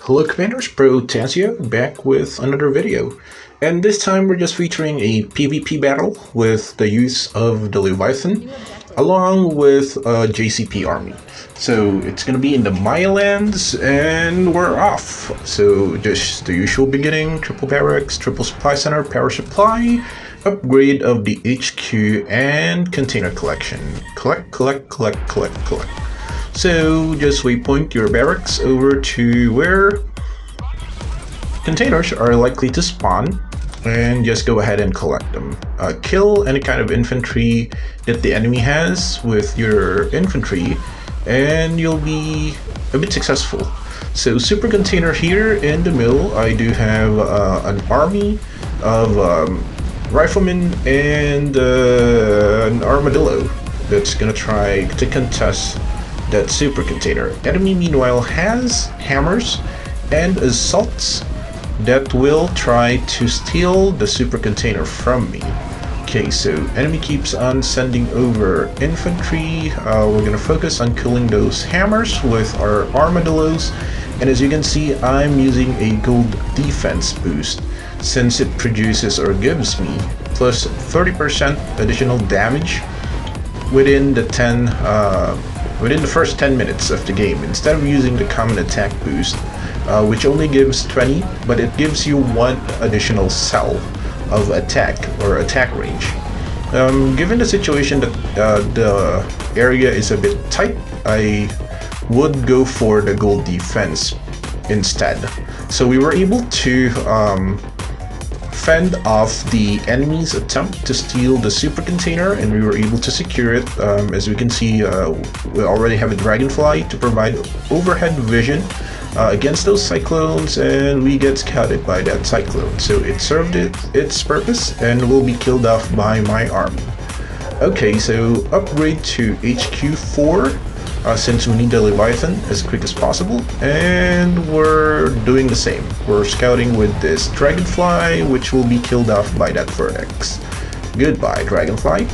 Hello Commanders, Pro-Tah-Zzioh back with another video. And this time we're just featuring a PvP battle with the use of the Leviathan along with a JCP army. So it's gonna be in the Maya lands and we're off. So just the usual beginning, triple barracks, triple supply center, power supply, upgrade of the HQ and container collection. Collect. So just waypoint your barracks over to where containers are likely to spawn and just go ahead and collect them. Kill any kind of infantry that the enemy has with your infantry and you'll be a bit successful. So super container here in the middle, I do have an army of riflemen and an armadillo that's gonna try to contest that super container. Enemy meanwhile has hammers and assaults that will try to steal the super container from me. Okay, so enemy keeps on sending over infantry. We're gonna focus on killing those hammers with our armadillos, and as you can see I'm using a gold defense boost since it produces or gives me plus 30% additional damage within the first 10 minutes of the game, instead of using the common attack boost, which only gives 20, but it gives you 1 additional cell of attack or attack range. Given the situation that the area is a bit tight, I would go for the gold defense instead. So we were able to fend off the enemy's attempt to steal the super container, and we were able to secure it. As we can see, we already have a dragonfly to provide overhead vision against those cyclones, and we get scouted by that cyclone. So it served its purpose and will be killed off by my army. Okay, so upgrade to HQ4 since we need the Leviathan as quick as possible, and we're doing the same. We're scouting with this dragonfly, which will be killed off by that vertex. Goodbye, dragonfly.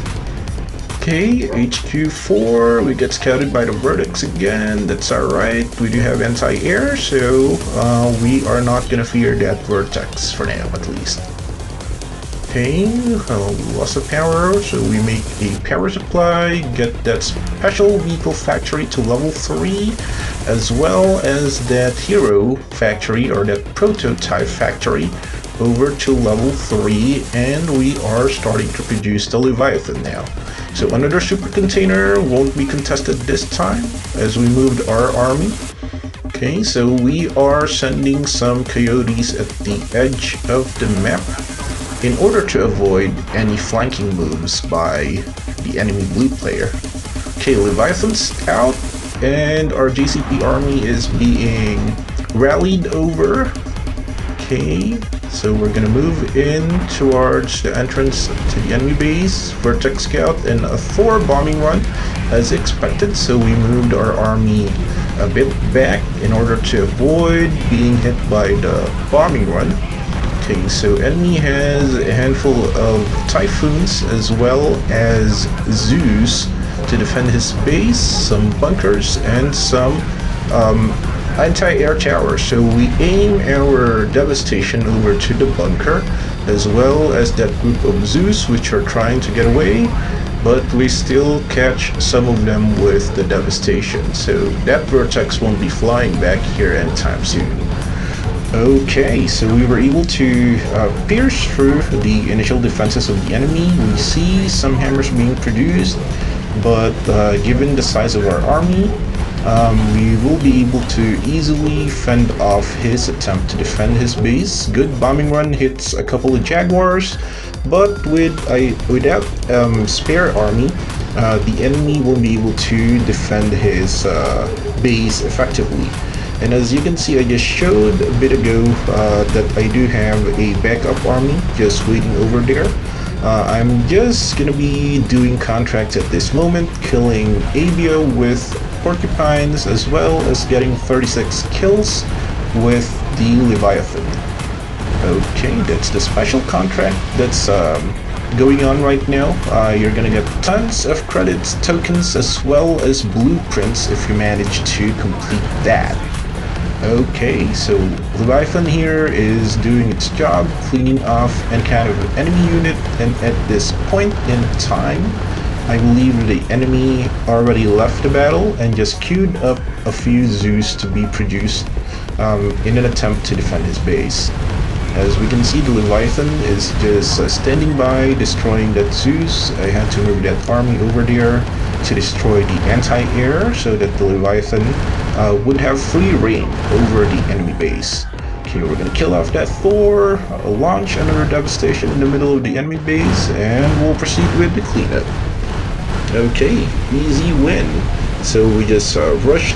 Okay, HQ4, we get scouted by the vertex again. That's alright. We do have anti-air, so we are not gonna fear that vertex for now, at least. Okay, loss of power, so we make a power supply, get that special vehicle factory to level 3, as well as that hero factory or that prototype factory over to level 3, and we are starting to produce the Leviathan now. So another super container won't be contested this time as we moved our army. Okay, so we are sending some coyotes at the edge of the map in order to avoid any flanking moves by the enemy blue player. Okay, Leviathan's out and our JCP army is being rallied over. Okay, so we're gonna move in towards the entrance to the enemy base, Vertex Scout, and a Thor bombing run as expected. So we moved our army a bit back in order to avoid being hit by the bombing run. Okay, so enemy has a handful of Typhoons as well as Zeus to defend his base, some bunkers, and some anti-air towers. So we aim our devastation over to the bunker as well as that group of Zeus which are trying to get away, but we still catch some of them with the devastation. So that vertex won't be flying back here anytime soon. Okay, so we were able to pierce through the initial defenses of the enemy. We see some hammers being produced, but given the size of our army, we will be able to easily fend off his attempt to defend his base. Good bombing run hits a couple of Jaguars, but without spare army, the enemy will be able to defend his base effectively. And as you can see, I just showed a bit ago that I do have a backup army just waiting over there. I'm just gonna be doing contracts at this moment, killing E.B.S.G with porcupines, as well as getting 36 kills with the Leviathan. Okay, that's the special contract that's going on right now. You're gonna get tons of credits, tokens, as well as blueprints if you manage to complete that. Okay, so Leviathan here is doing its job, cleaning off any kind of enemy unit, and at this point in time, I believe the enemy already left the battle and just queued up a few Zeus to be produced in an attempt to defend his base. As we can see, the Leviathan is just standing by, destroying that Zeus. I had to move that army over there to destroy the anti-air so that the Leviathan would have free reign over the enemy base. Okay, we're gonna kill off that Thor, launch another devastation in the middle of the enemy base, and we'll proceed with the cleanup. Okay, easy win. So we just rushed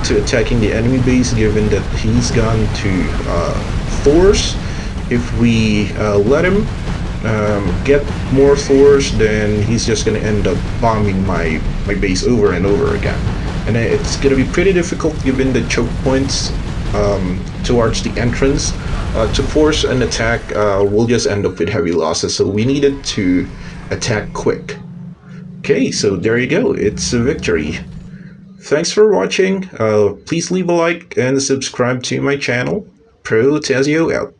to attacking the enemy base, given that he's gone to Thors. If we let him get more Thors, then he's just gonna end up bombing my base over and over again. And it's gonna be pretty difficult given the choke points towards the entrance. To force an attack, we'll just end up with heavy losses, so we needed to attack quick. Okay, so there you go, it's a victory. Thanks for watching, please leave a like and subscribe to my channel. Pro-Tah-Zzioh out.